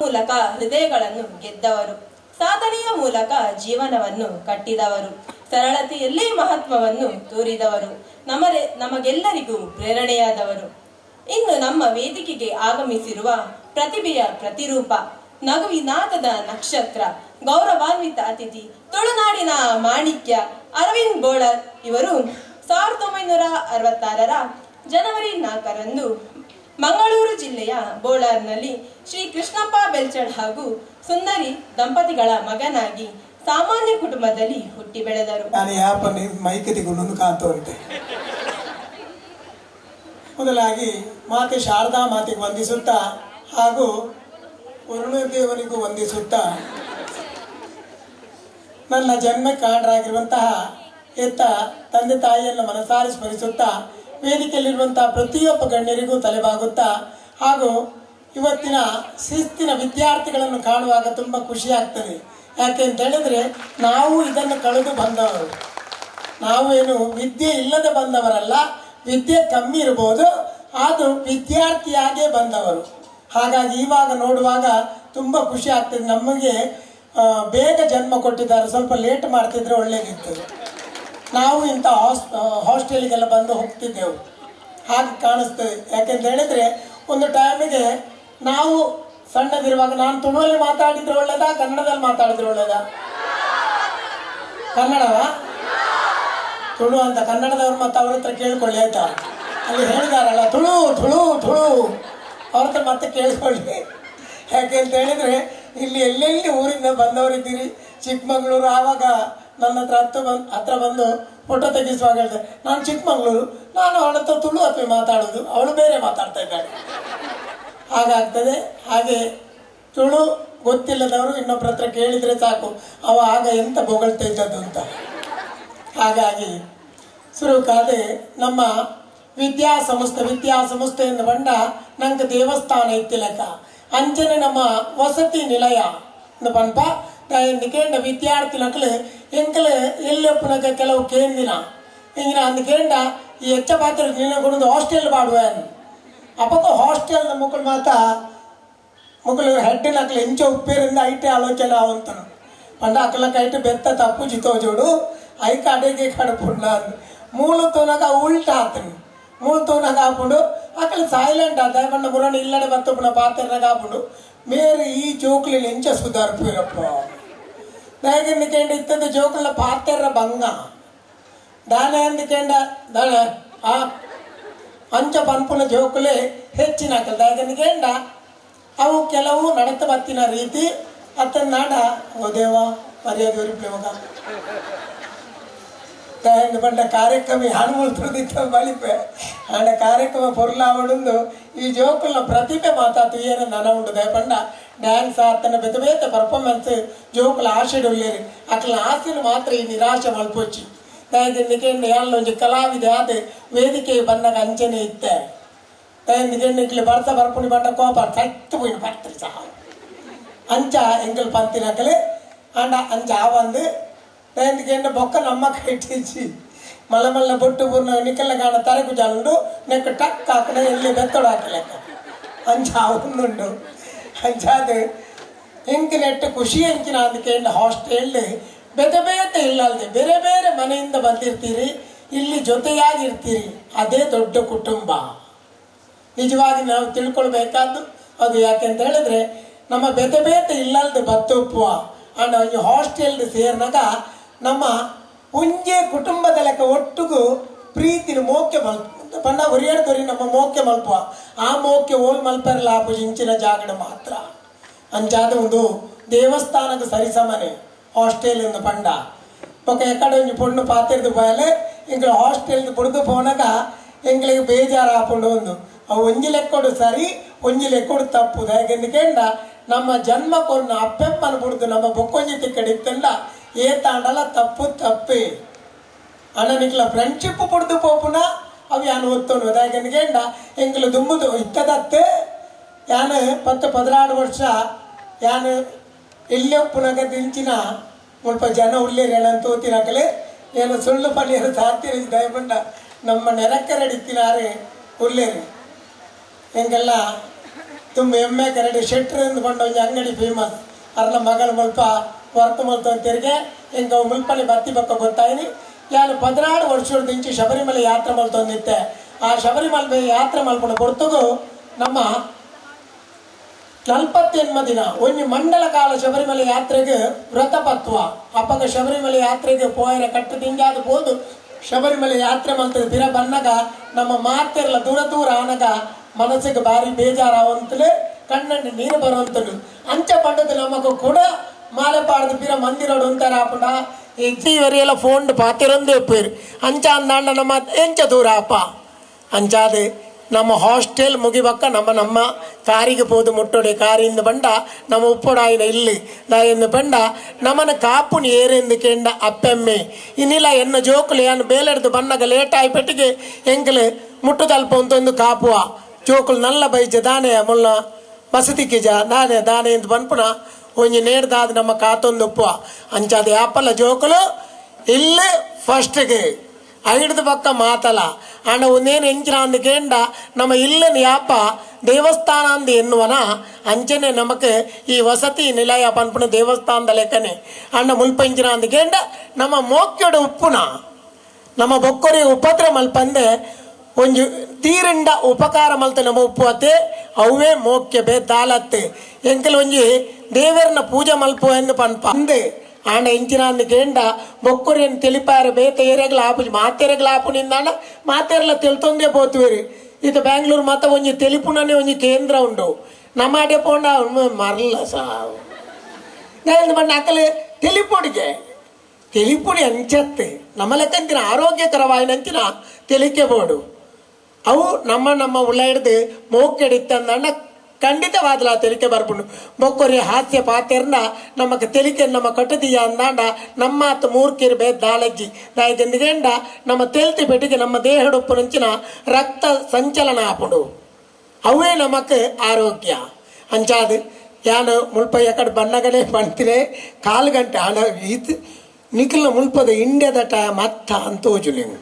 [SPEAKER 7] ಮೂಲಕ ಹೃದಯಗಳನ್ನು ಗೆದ್ದವರು, ಸಾಧನೆಯ ಮೂಲಕ ಜೀವನವನ್ನು ಕಟ್ಟಿದವರು, ಸರಳತೆಯಲ್ಲಿ ಮಹತ್ವವನ್ನು ತೋರಿದವರು, ನಮಗೆಲ್ಲರಿಗೂ ಪ್ರೇರಣೆಯಾದವರು. ಇನ್ನು ನಮ್ಮ ವೇದಿಕೆಗೆ ಆಗಮಿಸಿರುವ ಪ್ರತಿಭೆಯ ಪ್ರತಿರೂಪ, ನಗುವಿನಾದದ ನಕ್ಷತ್ರ, ಗೌರವಾನ್ವಿತ ಅತಿಥಿ, ತುಳುನಾಡಿನ ಮಾಣಿಕ್ಯ ಅರವಿಂದ್ ಬೋಳರ್ ಇವರು 1966ರ ಜನವರಿ 4ರಂದು ಮಂಗಳೂರು ಜಿಲ್ಲೆಯ ಬೋಳಾರ್ನಲ್ಲಿ ಶ್ರೀ ಕೃಷ್ಣಪ್ಪ ಬೆಲ್ಚಡ್ ಹಾಗೂ ಸುಂದರಿ ದಂಪತಿಗಳ ಮಗನಾಗಿ ಸಾಮಾನ್ಯ ಕುಟುಂಬದಲ್ಲಿ ಹುಟ್ಟಿ ಬೆಳೆದರು.
[SPEAKER 8] ಮೊದಲಾಗಿ ಮಾತೆ ಶಾರದಾ ಮಾತೆಗೆ ವಂದಿಸುತ್ತಾ ಹಾಗೂ ವರುಣದೇವನಿಗೂ ವಂದಿಸುತ್ತಾ ನನ್ನ ಜನ್ಮಕ್ಕೆ ಕಾರಣರಾಗಿರುವಂತಹ ಎತ್ತ ತಂದೆ ತಾಯಿಯನ್ನು ಮನಸಾರಿ ಸ್ಮರಿಸುತ್ತಾ ವೇದಿಕೆಯಲ್ಲಿರುವಂತಹ ಪ್ರತಿಯೊಬ್ಬ ಗಣ್ಯರಿಗೂ ತಲೆಬಾಗುತ್ತಾ ಹಾಗೂ ಇವತ್ತಿನ ಶಿಸ್ತಿನ ವಿದ್ಯಾರ್ಥಿಗಳನ್ನು ಕಾಣುವಾಗ ತುಂಬ ಖುಷಿಯಾಗ್ತದೆ. ಯಾಕೆ ಅಂತ ಹೇಳಿದ್ರೆ ನಾವು ಇದನ್ನು ಕಳೆದು ಬಂದವರು, ನಾವೇನು ವಿದ್ಯೆ ಇಲ್ಲದೆ ಬಂದವರಲ್ಲ, ವಿದ್ಯೆ ಕಮ್ಮಿ ಇರ್ಬೋದು, ಅದು ವಿದ್ಯಾರ್ಥಿಯಾಗೇ ಬಂದವರು. ಹಾಗಾಗಿ ಇವಾಗ ನೋಡುವಾಗ ತುಂಬ ಖುಷಿ ಆಗ್ತದೆ. ನಮಗೆ ಬೇಗ ಜನ್ಮ ಕೊಟ್ಟಿದ್ದಾರೆ, ಸ್ವಲ್ಪ ಲೇಟ್ ಮಾಡ್ತಿದ್ರೆ ಒಳ್ಳೇದಿತ್ತು. ನಾವು ಇಂಥ ಹಾಸ್ಟೆಲ್ಗೆಲ್ಲ ಬಂದು ಹೋಗ್ತಿದ್ದೆವು, ಹಾಗೆ ಕಾಣಿಸ್ತದೆ. ಯಾಕೆಂತ ಹೇಳಿದರೆ ಒಂದು ಟೈಮಿಗೆ ನಾವು ಸಣ್ಣದಿರುವಾಗ ನಾನು ತುಳುವಲ್ಲಿ ಮಾತಾಡಿದ್ರೆ ಒಳ್ಳೇದಾ ಕನ್ನಡದಲ್ಲಿ ಮಾತಾಡಿದ್ರೆ ಒಳ್ಳೇದಾ? ಕನ್ನಡವಾ? ತುಳು ಅಂತ ಕನ್ನಡದವ್ರು ಮತ್ತು ಅವ್ರ ಹತ್ರ ಕೇಳ್ಕೊಳ್ಳಿ ಆಯ್ತಾ, ಅಲ್ಲಿ ಹೇಳಿದಾರಲ್ಲ ತುಳು ತುಳು ತುಳು, ಅವ್ರ ಹತ್ರ ಮತ್ತೆ ಕೇಳ್ಕೊಳ್ಳಿ. ಯಾಕೆ ಅಂತ ಹೇಳಿದರೆ ಇಲ್ಲಿ ಎಲ್ಲೆಲ್ಲಿ ಊರಿಂದ ಬಂದವರಿದ್ದೀರಿ, ಚಿಕ್ಕಮಗಳೂರು. ಆವಾಗ ನನ್ನ ಹತ್ರ ಬಂದು ಫೋಟೋ ತೆಗಿಸುವಾಗ ಹೇಳಿದೆ, ನಾನು ಚಿಕ್ಕಮಗಳೂರು, ನಾನು ಅವಳ ಹತ್ರ ತುಳು ಅಥವಾ ಮಾತಾಡೋದು, ಅವಳು ಬೇರೆ ಮಾತಾಡ್ತಾ ಇದ್ದಾಳೆ. ಹಾಗಾಗ್ತದೆ. ಹಾಗೆ ತುಳು ಗೊತ್ತಿಲ್ಲದವರು ಇನ್ನೊಬ್ಬರ ಹತ್ರ ಕೇಳಿದರೆ ಸಾಕು, ಅವ ಆಗ ಎಂತ ಬೊಗಳ್ತಾ ಇದ್ದದ್ದು ಅಂತ. ಹಾಗಾಗಿ ಸುರುಕಾದೆ ನಮ್ಮ ವಿದ್ಯಾಸಂಸ್ಥೆಯಿಂದ ಬಂಡ ನಂಗೆ ದೇವಸ್ಥಾನ ಇತ್ತಿಲಕ ಅಂಚನೆ ನಮ್ಮ ವಸತಿ ನಿಲಯ ಪನ್ಪ ಎಂದಿಕೇಂಡ ವಿದ್ಯಾರ್ಥಿನಕ್ಲು ಎಂಕಲು ಎಲ್ಲಪ್ಪನಕ ಕೆಲವು ಕೇಂದಿನ ಇಂಗಿನ ಅಂದಿಕೇಂಡ ಈ ಹೆಚ್ಚ ಪಾತ್ರ ನಿನ್ನ ಹಾಸ್ಟೆಲ್ ಮಾಡುವನು ಅಪಕ ಹಾಸ್ಟೆಲ್ ಮುಕ್ಕಳು ಮಾತ ಮುಕ್ಕಳು ಹೆಡ್ಡಿನಕ್ಲು ಎಂಚ ಉಪ್ಪೇರಿಂದ ಐಟೆ ಆಲೋಚನೆ ಅವಂತನು ಪಂಡ ಅಕ್ಕಲಕ್ಕ ಐಟೆ ಬೆತ್ತ ತಪ್ಪು ಜಿತೋ ಜೋಡು ಐಕ ಅಡೆಗೆ ಕಡಪುಂಡ ಮೂಲತೋನಾಗ ಉಲ್ಟಾ ಆತನು ಮೂಲತೋನಾಗ ಹಾಕೊಂಡು ಅಕ್ಕಲು ಸೈಲೆಂಟ್ ಆದ ಪಂಡ ಮುರಣ ಇಲ್ಲಡೆ ಬತ್ತಪ್ಪನ ಪಾತ್ರನಾಗ ಹಾಕೊಂಡು ಮೇರೆ ಈ ಜೋಕ್ಲಿ ಎಂಚ ಸುಧಾರ್ಪಿರಪ್ಪ ದಯಗಂದಿಕೇಂಡ ಇತ್ತದ ಜೋಕುಲ ಪಾತ್ರ ಭಂಗ ದಾನೆ ಅಂದಿಕೇಂಡ ದಾಣ ಆ ಅಂಚ ಪನ್ಪುನ ಜೋಕುಲೆ ಹೆಚ್ಚಿನ ಹಾಕಲ್ ದಯಗಂದಿಕೇಂಡ ಅವು ಕೆಲವು ನಡತ ಬತ್ತಿನ ರೀತಿ ಅತ್ತನ ನಾಡ ಓ ದೇವ ಮರ್ಯಾದೆ ಉರಿಪ್ಲೆ ಮಗ ದಯಂದು ಪಂಡ ಕಾರ್ಯಕ್ರಮ ಹಣ್ಣುಗಳು ತುಳಿದಿತ್ತ ಬಳಿಪೆ ಆಂಡ ಕಾರ್ಯಕ್ರಮ ಪೊರ್ಲಾವಡುಂದು ಈ ಜೋಕುಲ್ನ ಪ್ರತಿಭೆ ಮಾತಾತು ಏನು ನನ ಉಂಡು ದಯಪಂಡ ಡ್ಯಾನ್ಸ್ ಆತನ ಬೇತ ಬೇತ ಪರ್ಫಾರ್ಮೆನ್ಸ್ ಜೋಕುಲ ಆಶೆಡ್ ಉಳ್ಳೇರಿ ಅಕ್ಲ ಆಸೆಲು ಮಾತ್ರ ಈ ನಿರಾಶೆ ಮಲ್ಪೊಚ್ಚಿ ದಯದಿಂದಿಕೆಂಡು ಎಲ್ಲ ಒಂಜಿ ಕಲಾವಿದೆ ಆದ ವೇದಿಕೆ ಬಂದಾಗ ಅಂಚನೆ ಇತ್ತೆ ದಯದಿಂದಿಕೆಂಡು ಇಕ್ಲಿ ಬರ್ಸ ಬರ್ಪುಣಿ ಬಂಡ ಕೋಪ ಸತ್ತು ಪೋಯಿನ ಬರ್ತಾರೆ ಸಹ ಅಂಚ ಎಂಕಲ್ ಪಂತಿನಕಲೆ ಆಂಡ ಅಂಚ ಆವಂದು ದಯದಿಂದಿಕೆಂಡು ಬೊಕ್ಕ ನಮ್ಮ ಕೈಟಿಸಿ ಮಲ್ಲ ಮಲ್ಲ ಬೊಟ್ಟು ಪೂರ್ಣ ನಿಕ್ಕಲ್ಲ ಕಾಣ ತರಕು ಜಾಲುಂಡು ನೆಕ್ಕ ಟಕ್ ಹಾಕಣ ಎಲ್ಲಿ ಬೆತ್ತೋಡು ಹಾಕಲೆಕ್ಕ ಅಂಚ ಆವಂದುಂಡು ಅಂಚಾದ ಎಂಕಿನೆಟ್ಟು ಖುಷಿ ಎಂಚಿನ ಅದಕ್ಕೆ ಹಾಸ್ಟೆಲ್ ಬೇತೆ ಬೇತೆ ಇಲ್ಲದೆ ಬೇರೆ ಬೇರೆ ಮನೆಯಿಂದ ಬಂದಿರ್ತೀರಿ, ಇಲ್ಲಿ ಜೊತೆಯಾಗಿರ್ತೀರಿ, ಅದೇ ದೊಡ್ಡ ಕುಟುಂಬ. ನಿಜವಾಗಿ ನಾವು ತಿಳ್ಕೊಳ್ಬೇಕಾದ್ದು ಅದು ಯಾಕೆ ಅಂತ ಹೇಳಿದ್ರೆ ನಮ್ಮ ಬೇತೆ ಬೇತೆ ಇಲ್ಲಲ್ದು ಬತ್ತುಪ್ಪುವ ಅಂಡ್ ಒಂದು ಹಾಸ್ಟೆಲ್ದು ಸೇರಿನಾಗ ನಮ್ಮ ಒಂಜೇ ಕುಟುಂಬದ ಲೆಕ್ಕ ಒಟ್ಟಿಗೂ ಪ್ರೀತಿನ ಮೋಕ್ಯ ಮಲ್ಪ ಪಂಡ ಹೊರಿಯಾಡ್ದವ್ರಿ ನಮ್ಮ ಮೋಕ್ಯ ಮಲ್ಪುವ ಆ ಮೋಕ್ಯ ಓಲ್ ಮಲ್ಪರಲ್ಲ ಆಪು ಇಂಚಿನ ಜಾಗಡ ಮಾತ್ರ ಅಂಚಾದ ಒಂದು ದೇವಸ್ಥಾನಕ್ಕೆ ಸರಿಸಮನೆ ಹಾಸ್ಟೆಲ್ ಎಂದು ಪಂಡ ఒక ఎక్కడ ಒಂಜಿ ಪೊಣ್ಣು ಪಾತಿರ್ದು పోయాలి ఇంక ಹಾಸ್ಟೆಲ್ದು ಬುಡ್ದು పోనాಗ ಎಂಗಳಿಗೆ ಬೇಜಾರು ಹಾಕೊಂಡು ಒಂದು ಅವು ಒಂಜಿ ಲೆಕ್ಕೊಡು ಸರಿ ಒಂಜಿ ಲೆಕ್ಕೊಡು ತಪ್ಪು ಯಾಕೆಂದುಕೇಂಡ ನಮ್ಮ ಜನ್ಮಕ್ಕೊಂದು ಅಪ್ಪೆಪ್ಪನ ಬಿಡ್ದು ನಮ್ಮ ಬೊಕ್ಕೊಂಜಿ ತಿಕ್ಕಡಿತ್ತಂಡ ಏತಾಂಡಲ ತಪ್ಪು ತಪ್ಪೇ ಅಣ್ಣ ನಿಕ್ಲ ಫ್ರೆಂಡ್ಶಿಪ್ ಬಿಡ್ದು ಪೋಪುನ ಅವು ಯಾನು ಒತ್ತೋನು ಯಾಕೆಂದುಕೇಂಡ ಎಂಗ್ಲು ದುಂಬುದು ಇತ್ತದತ್ತೆ ಯಾನು 10-16 ವರ್ಷ ಯಾನು ಇಲ್ಲೇ ಪುನಗ ದಿಂಚಿನ ಮುಲ್ಪ ಜನ ಉಳ್ಳೇರಿ ಅಂತ ಓದ್ತಿನಾಕಲೆ ಏನು ಸುಳ್ಳು ಪಲ್ಯರು ಸಾರ್ತಿರಿ ದಯಪಂಡ ನಮ್ಮ ನೆರಕರಡಿ ತಿನಾರೆ ಉಳ್ಳೇರಿ ಹೆಂಗೆಲ್ಲ ತುಂಬ ಎಮ್ಮೆ ಕರಡಿ ಶೆಟ್ರ್ ಎಂದು ಬಂಡ ಒಂದು ಅಂಗಡಿ ಫೇಮಸ್ ಅರ್ನ ಮಗಳು ಮುಲ್ಪ ವರ್ಕ್ ಮಲ್ತಂತಿರಿಗೆ ಹೆಂಗೆ ಅವು ಮುಲ್ಪನೆ ಬತ್ತಿ ಬಕ್ಕ ಗೊತ್ತಾಯಿನಿ ಯಾನು 16 ವರ್ಷದ ದಿಂಚಿ ಶಬರಿಮಲೆ ಯಾತ್ರೆ ಮಲ್ತಂದಿತ್ತೆ ಆ ಶಬರಿಮಲೆ ಯಾತ್ರೆ ಮಲ್ಪಣ ಹೊರತುಗು ನಮ್ಮ 48 ದಿನ ಒಂದು ಮಂಡಲ ಕಾಲ ಶಬರಿಮಲೆ ಯಾತ್ರೆಗೆ ವ್ರತಪತ್ವ ಅಪ್ಪಗ ಶಬರಿಮಲೆ ಯಾತ್ರೆಗೆ ಪೋಯರ ಕಟ್ಟು ತಿಂಗಾದ ಬೋದು ಶಬರಿಮಲೆ ಯಾತ್ರೆ ಮಾಡ್ತದೆ ಬಿರ ಬನ್ನಗ ನಮ್ಮ ಮಾತೆಲ್ಲ ದೂರ ದೂರ ಆನಗ ಮನಸ್ಸಿಗೆ ಭಾರಿ ಬೇಜಾರಾವಂತಲೇ ಕಣ್ಣಲ್ಲಿ ನೀರು ಬರುವಂತದ್ದು ಅಂಚ ಪಂಡದು ನಮಗೂ ಕೂಡ ಮಾಲೆ ಪಾಡ್ದು ಬಿರ ಮಂದಿರೋಡು ಅಂತಾರ ಆಪುಂಡ ಇವರೆಲ್ಲ ಫೋನ್ ಪಾತಿರೊಂದೇ ಒಪ್ಪೇರು ಅಂಚ ಅಂದಾಂಡ ನಮ್ಮ ಎಂಚ ದೂರ ಅಪ್ಪ ಅಂಚಾದೆ ನಮ್ಮ ಹಾಸ್ಟೆಲ್ ಮುಗಿಬಕ್ಕ ನಮ್ಮ ಕಾರಿಗೆ ಪೋದು ಮುಟ್ಟೋಡೆ ಕಾರಿಂದ ಬಂಡ ನಮ್ಮ ಉಪ್ಪೊಡಾಯಿನ ಇಲ್ಲಿ ಎಂದು ಬಂಡ ನಮ್ಮನ ಕಾಪುನಿ ಏರೆಂದು ಕೆಂಡ ಅಪ್ಪೆಮ್ಮೆ ಇನ್ನಿಲ್ಲ ಎನ್ನ ಜೋಕುಲು ಯಾನು ಬೇಲೆಡ್ದು ಬಣ್ಣಗ ಲೇಟ್ ಆಯ್ಪಟ್ಟಿಗೆ ಎಂಕಲು ಮುಟ್ಟು ತಲ್ಪ ಒಂದು ಕಾಪುವ ಜೋಕುಲು ನಲ್ಲ ಬೈಜ ದಾನೆ ಮುಲ್ಲ ಬಸದಿಗೆ ದಾನೆ ಎಂದು ಬಂದ್ಪುನ ಒಂಜಿ ನೇಡ್ದಾದ ನಮ್ಮ ಕಾತೊಂದು ಉಪ್ಪುವ ಅಂಚಾದ ಆಪಲ್ಲ ಜೋಕುಲು ಇಲ್ಲಿ ಫಸ್ಟ್ಗೆ ಐಡ್ದು ಪಕ್ಕ ಮಾತಲ ಅಣ್ಣ ಒಂದೇನು ಎಂಚಿನ ಅಂದ್ಕೇಂಡ ನಮ್ಮ ಇಲ್ಲನ ಯಾಪ ದೇವಸ್ಥಾನ ಅಂದು ಎನ್ನುವನ ಅಂಚನೆ ನಮಗೆ ಈ ವಸತಿ ನಿಲಯ ಪನ್ಪುನ ದೇವಸ್ಥಾನದ ಲೆಕ್ಕನೆ ಅಣ್ಣ ಮುಲ್ಪಂಚಿನ ಅಂದ್ಕೇಂಡ ನಮ್ಮ ಮೋಕ್ಯೊಡ ಉಪ್ಪುನ ನಮ್ಮ ಬೊಕ್ಕೊರಿ ಉಪದ್ರ ಮಲ್ಪಂದೆ ಒಂಜು ತೀರಿಂಡ ಉಪಕಾರ ಮಲ್ತ ನಮ್ಮ ಉಪ್ಪುವತ್ತೆ ಅವೇ ಮೋಕ್ಯ ಬೇದಾಲತ್ತೆ ಎಂಕಲ್ ಒಂಜಿ ದೇವರನ್ನ ಪೂಜೆ ಮಲ್ಪುವ ಎಂದು ಪನ್ಪ ಅಂದೆ ಆಂಡ ಇಂಚಿನ ಅಂದ್ಕೇಂಡ ಬೊಕ್ಕುರಿಯನ್ನು ತಿಳಿಪಾರೆ ಬೇತ ಏರಿಯಾಗಲ ಆಪುಜಿ ಮಾತೆರೆಗಲ ಆಪುನಿಂದಾಂಡ ಮಾತೆರೆಲ್ಲ ತೆಲ್ತೊಂದೇ ಪೋತುವೇರಿ ಇದು ಬ್ಯಾಂಗ್ಳೂರು ಮತ್ತ ಒಂಜಿ ತೆಲಿಪುನನೆ ಒಂಜಿ ಕೇಂದ್ರ ಉಂಡು ನಮ್ಮ ಆಡೆ ಪೋಂಡ ಮರಲ್ಲ ಸಾವು ನಾನು ಬಂಡ ಅಕ್ಕಲೆ ತೆಲಿಪುಡಿ ಅಂಚತ್ತೆ ನಮ್ಮ ಲೆಕ್ಕಂತಿನ ಆರೋಗ್ಯಕರವಾಯಿನಂಚಿನ ತೆಲಿಕೆ ಬೋಡು ಅವು ನಮ್ಮ ಉಳ್ಳ ಹಿಡ್ದು ಮೋಕೆಡಿತ್ತಂದಂಡ ಖಂಡಿತವಾದಲ ತೆಲಿಕೆ ಬರ್ಪುಂಡು ಬೊಕ್ಕೊರಿ ಹಾಸ್ಯ ಪಾತೆರ್ನ ನಮಕ್ ತೆಲಿಕೆ ನಮ್ಮ ಕಟ್ಟದಿಯ ಅಂದಾಂಡ ನಮ್ಮ ಆತ ಮೂರ್ಕಿರ್ ಬೇ ದಾಲಜ್ಜಿ ದಾಯದೆಂದಿಗೆಂಡ ನಮ್ಮ ತೆಲ್ತಿ ಪೆಟ್ಟಿಗೆ ನಮ್ಮ ದೇಹಡೊಪ್ಪು ನಂಚಿನ ರಕ್ತ ಸಂಚಲನ ಆಪುಂಡು ಅವೇ ನಮಕ್ ಆರೋಗ್ಯ ಅಂಚಾದು ಯಾನು ಮುಲ್ಪ ಎಕಡೆ ಬಣ್ಣಗಡೆ ಬಂತಿರೆ 4 ಗಂಟೆ ಹಣ ಇದು ನಿಖಿಲ್ನ ಮುಲ್ಪದ ಇಂಡ್ಯದ ಟೈಮ್ ಮತ್ತ ಅಂತೋಜು ನೀವು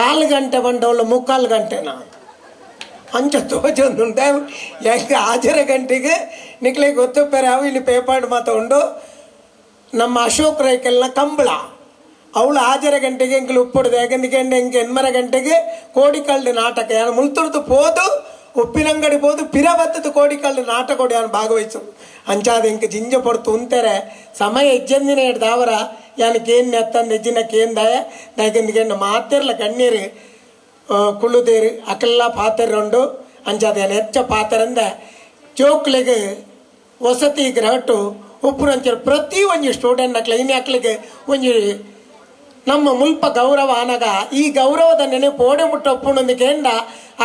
[SPEAKER 8] 4 ಗಂಟೆ ಬಂಡವಳು 3/4 ಗಂಟೆ ನಾನು ಅಂಚ ತೋಜೊಂದುಂಟ ಹೆಂಗೆ 6 ಗಂಟೆಗೆ ನಿಕ್ಲಿಗೆ ಗೊತ್ತುಪ್ಪೇರೆ ಅವು ಇಲ್ಲಿ ಪೇಪಾಡು ಮಾತೊಂಡು ನಮ್ಮ ಅಶೋಕ್ ರೈಕಲ್ನ ಕಂಬಳ ಅವಳು 6 ಗಂಟೆಗೆ ಎಂಕಲು ಉಪ್ಪುಡ್ದು ಯಾಕಂದ್ರೆ ಎಂಗೆ 8 ಗಂಟೆಗೆ ಕೋಡಿಕಳ್ಳಿ ನಾಟಕ ಯಾನು ಮುಲ್ತುರ್ದು ಪೋದು ಉಪ್ಪಿನಂಗಡಿ ಪೋದು ಪಿರಬತ್ತದ ಕೋಡಿಕಳ್ಳಿ ನಾಟಕ ಕೊಡಿ ಯಾನು ಭಾಗವಹಿಸೋದು ಅಂಚಾದ ಎಂಕ ಜಿಂಜ ಪಡ್ತು ಉಂತಾರೆ ಸಮಯ ಹೆಜ್ಜಂದಿನ ಹಿಡ್ದು ಅವರ ಯಾನಕ್ಕೇನು ಎತ್ತಂದು ಹೆಜ್ಜಿನಕ್ಕೇಂದಾಯ ಯಾಕಂದ್ರೆ ಮಾತಿರ್ಲ ಕಣ್ಣೀರು ಕುಳ್ಳುದೇರು ಅಕ್ಕೆಲ್ಲ ಪಾತ್ರೆ ಉಂಡು ಅಂಚಾದ ಹೆಚ್ಚ ಪಾತ್ರಂದ ಜೋಕ್ಲಿಗೆ ವಸತಿ ಗ್ರಹಟ್ಟು ಉಪ್ಪು ಅಂಚರು ಪ್ರತಿ ಒಂಜಿ ಸ್ಟೂಡೆಂಟ್ ಅಕ್ಲೆ ಇನ್ನು ಅಕ್ಲಿಗೆ ಒಂಜಿ ನಮ್ಮ ಮುಲ್ಪ ಗೌರವ ಆನಗ ಈ ಗೌರವದ ನೆನಪು ಓಡೆ ಮುಟ್ಟ ಉಪ್ಪುಣಂದು ಕೇಂಡ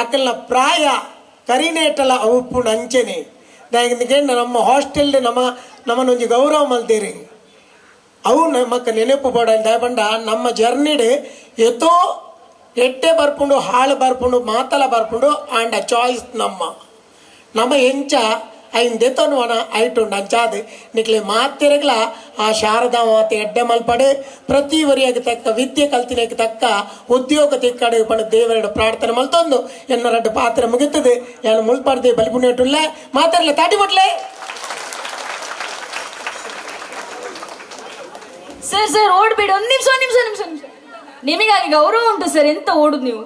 [SPEAKER 8] ಅಕ್ಕಲ್ನ ಪ್ರಾಯ ಕರಿನೇಟಲ ಉಪ್ಪುಣ ಅಂಚೆನೆ ದಾಯಕಂದ ನಮ್ಮ ಹಾಸ್ಟೆಲ್ ನಮ್ಮನ್ನೊಂಜಿ ಗೌರವ ಮಲ್ತೀರಿ ಅವು ನಮಕ್ ನೆನಪು ಬೋಡ ದಯಪಂಡ ನಮ್ಮ ಜರ್ನಿಡ್ ಎತ್ತೋ ಎಟ್ಟೆ ಬರ್ಪುಂಡು ಹಾಳು ಬರ್ಪುಂಡು ಮಾತಲ ಬರ್ಪುಂಡು ಆಂಡ ಚಾಯ್ಸ್ ನಮ್ಮ ಎಂಚ ಐಂದೆತೋನುವನ ಐಟುಂಡು ಅಂಚಾದು ನಿಕ್ಲೆ ಮಾತೆರೆಗ್ಲ ಆ ಶಾರದಾ ಮಾತೆ ಎಡ್ಡೆ ಮಲ್ಪಡು ಪ್ರತಿ ವರಿಯಾಗಿ ತಕ್ಕ ವಿದ್ಯೆ ಕಲ್ತಿನಕ್ಕೆ ತಕ್ಕ ಉದ್ಯೋಗ ತಿಕ್ಕಡು ಪಂಡು ದೇವರಡು ಪ್ರಾರ್ಥನೆ ಮಲ್ತೊಂದು ಎನ್ನ 2 ಪಾತ್ರೆ ಮುಗಿತದೆ ಏನು ಮುಲ್ಪಡ್ದೆ ಬಲಿಪುಣ್ಯಟುಲ್ಲ ಮಾತೆರ್ಲೆ ತಾಟಿ ಬಿಡ್ಲೆ
[SPEAKER 1] ಸರ್ ಓಡ್ಬೇಡಿ ಒಂದು ನಿಮಿಷ ನಿಮಗಾಗಿ ಗೌರವ ಉಂಟು ಸರ್ ಎಂತ ಓಡುದು ನೀವು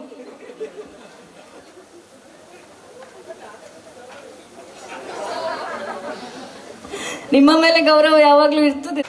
[SPEAKER 1] ನಿಮ್ಮ ಮೇಲೆ ಗೌರವ ಯಾವಾಗಲೂ ಇರ್ತದೆ.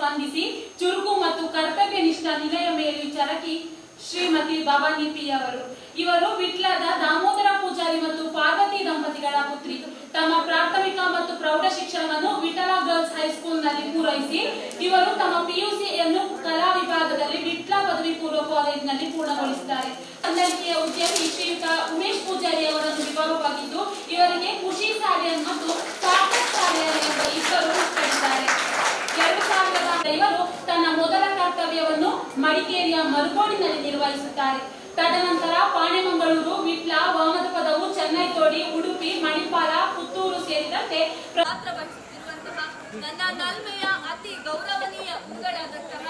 [SPEAKER 6] ಸ್ಪಂದಿಸಿ ಚುರುಕು ಮತ್ತು ಕರ್ತವ್ಯನಿಷ್ಠ ನಿಲಯ ಮೇಲ್ವಿಚಾರಕಿ ಶ್ರೀಮತಿ ಭವಾನಿ ಪಿ ಅವರು. ಇವರು ವಿಟ್ಲದ ದಾಮೋದರ ಪೂಜಾರಿ ಮತ್ತು ಪಾರ್ವತಿ ದಂಪತಿಗಳ ಪುತ್ರಿ. ತಮ್ಮ ಪ್ರಾಥಮಿಕ ಮತ್ತು ಪ್ರೌಢ ಶಿಕ್ಷಣವನ್ನು ವಿಠಲ ಗರ್ಲ್ಸ್ ಹೈಸ್ಕೂಲ್ನಲ್ಲಿ ಪೂರೈಸಿ ಇವರು ತಮ್ಮ ಪಿಯುಸಿಯನ್ನು ಕಲಾ ವಿಭಾಗದಲ್ಲಿ ವಿಟ್ಲ ಪದವಿ ಪೂರ್ವ ಕಾಲೇಜಿನಲ್ಲಿ ಪೂರ್ಣಗೊಳಿಸಿದ್ದಾರೆ. ಹೊಂದಾಣಿಕೆಯ ಉದ್ಯಮಿ ಶ್ರೀಯುತ ಉಮೇಶ್ ಪೂಜಾರಿ ಅವರನ್ನು ವಿಭಾಗವಾಗಿದ್ದು ಇವರಿಗೆ ಖುಷಿ ಸಾಲಿಯನ್ ಮತ್ತು ಸಾರ್ಥಕ್ ಸಾಲಿಯನ್ ಎಂಬ ಇಬ್ಬರು ಮಕ್ಕಳಿದ್ದಾರೆ. 2000 ಇವರು ತನ್ನ ಮೊದಲ ಕರ್ತವ್ಯವನ್ನು ಮಡಿಕೇರಿಯ ಮರುಗೋಡಿನಲ್ಲಿ ನಿರ್ವಹಿಸುತ್ತಾರೆ. ತದನಂತರ ಪಾಣೆಮಂಗಳೂರು, ವಿಟ್ಲ, ವಾಮದಪದವು, ಚೆನ್ನೈ ತೋಡಿ, ಉಡುಪಿ, ಮಣಿಪಾಲ, ಪುತ್ತೂರು ಸೇರಿದಂತೆ
[SPEAKER 9] ಪಾತ್ರ ವಹಿಸುತ್ತಿರುವಂತಹ ನನ್ನ ನಲ್ಮೆಯ ಅತಿ ಗೌರವನೀಯ ಗುರುಗಳಾದಂತಹ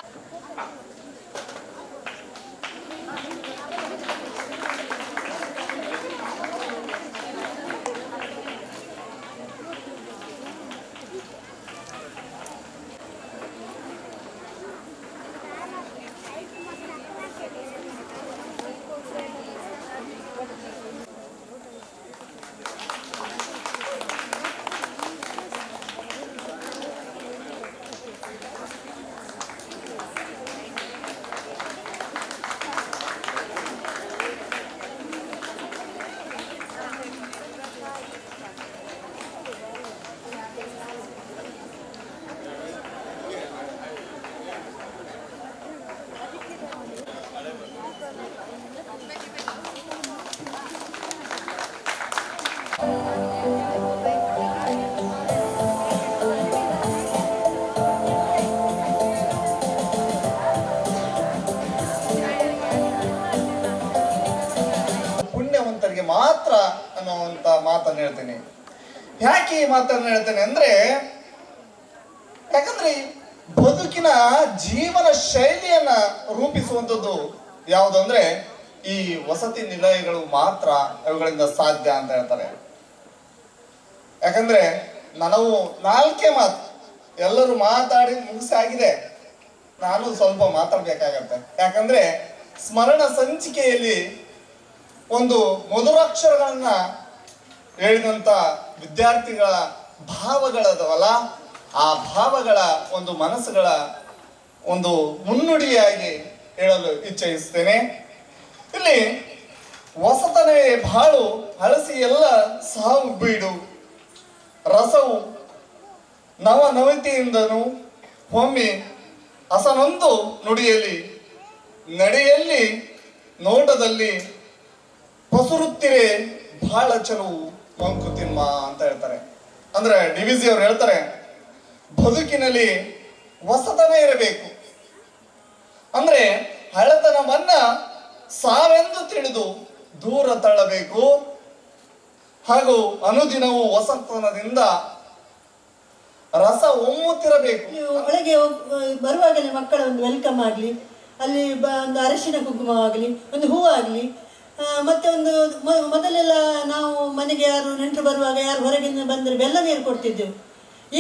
[SPEAKER 10] ಪುಣ್ಯವಂತರಿಗೆ ಮಾತ್ರ ಅನ್ನುವಂತ ಮಾತನ್ನು ಹೇಳ್ತೇನೆ. ಯಾಕೆ ಈ ಮಾತನ್ನು ಹೇಳ್ತೇನೆ ಅಂದ್ರೆ, ಯಾಕಂದ್ರೆ ಬದುಕಿನ ಜೀವನ ಶೈಲಿಯನ್ನ ರೂಪಿಸುವಂಥದ್ದು ಯಾವುದಂದ್ರೆ ಈ ವಸತಿ ನಿಲಯಗಳು ಮಾತ್ರ ಅವುಗಳಿಂದ ಸಾಧ್ಯ ಅಂತ ಹೇಳ್ತಾರೆ. ಯಾಕಂದ್ರೆ ನಾವು 4 ಮಾತು ಎಲ್ಲರೂ ಮಾತಾಡಿ ಮುಗಿಸಿ ಆಗಿದೆ. ನಾನು ಸ್ವಲ್ಪ ಮಾತಾಡ್ಬೇಕಾಗತ್ತೆ. ಯಾಕಂದ್ರೆ ಸ್ಮರಣ ಸಂಚಿಕೆಯಲ್ಲಿ ಒಂದು ಮಧುರಾಕ್ಷರಗಳನ್ನ ಹೇಳಿದಂತ ವಿದ್ಯಾರ್ಥಿಗಳ ಭಾವಗಳದವಲ್ಲ, ಆ ಭಾವಗಳ ಒಂದು ಮನಸ್ಸುಗಳ ಒಂದು ಮುನ್ನುಡಿಯಾಗಿ ಹೇಳಲು ಇಚ್ಛಿಸ್ತೇನೆ. ಇಲ್ಲಿ ಹೊಸತನವೇ ಬಾಳು ಹಳಸಿ ಎಲ್ಲ ಸಾವು ಬೀಡು ರಸವು ನವ ನವತಿಯಿಂದನು ಒಮ್ಮೆ ಅಸನೊಂದು ನುಡಿಯಲ್ಲಿ ನಡೆಯಲ್ಲಿ ನೋಟದಲ್ಲಿ ಹೊಸುರುತ್ತಿರೆ ಬಹಳ ಚಲುವು ಮಂಕುತಿಮ್ಮ ಅಂತ ಹೇಳ್ತಾರೆ. ಅಂದ್ರೆ ಡಿವಿಜಿ ಅವ್ರು ಹೇಳ್ತಾರೆ, ಬದುಕಿನಲ್ಲಿ ಹೊಸತನ ಇರಬೇಕು. ಅಂದ್ರೆ ಹಳತನವನ್ನ ಸಾವೆಂದು ತಿಳಿದು ದೂರ ತಳ್ಳಬೇಕು. ಹಾಗೂ ಅನುದಿನವೂ ವಸಂತನದಿಂದ ರಸ ಒಮ್ಮುತ್ತಿರಬೇಕು.
[SPEAKER 11] ನೀವು ಒಳಗೆ ಬರುವಾಗಲೇ ಮಕ್ಕಳ ಒಂದು ವೆಲ್ಕಮ್ ಆಗಲಿ, ಅಲ್ಲಿ ಒಂದು ಅರಶಿನ ಕುಂಕುಮ ಆಗಲಿ, ಒಂದು ಹೂ ಆಗಲಿ, ಮತ್ತೆ ಒಂದು ಮೊದಲೆಲ್ಲ ನಾವು ಮನೆಗೆ ಯಾರು ನೆಂಟರು ಬರುವಾಗ ಯಾರು ಹೊರಗಿಂದ ಬಂದರೆ ಬೆಲ್ಲ ನೀರು ಕೊಡ್ತಿದ್ದೆವು.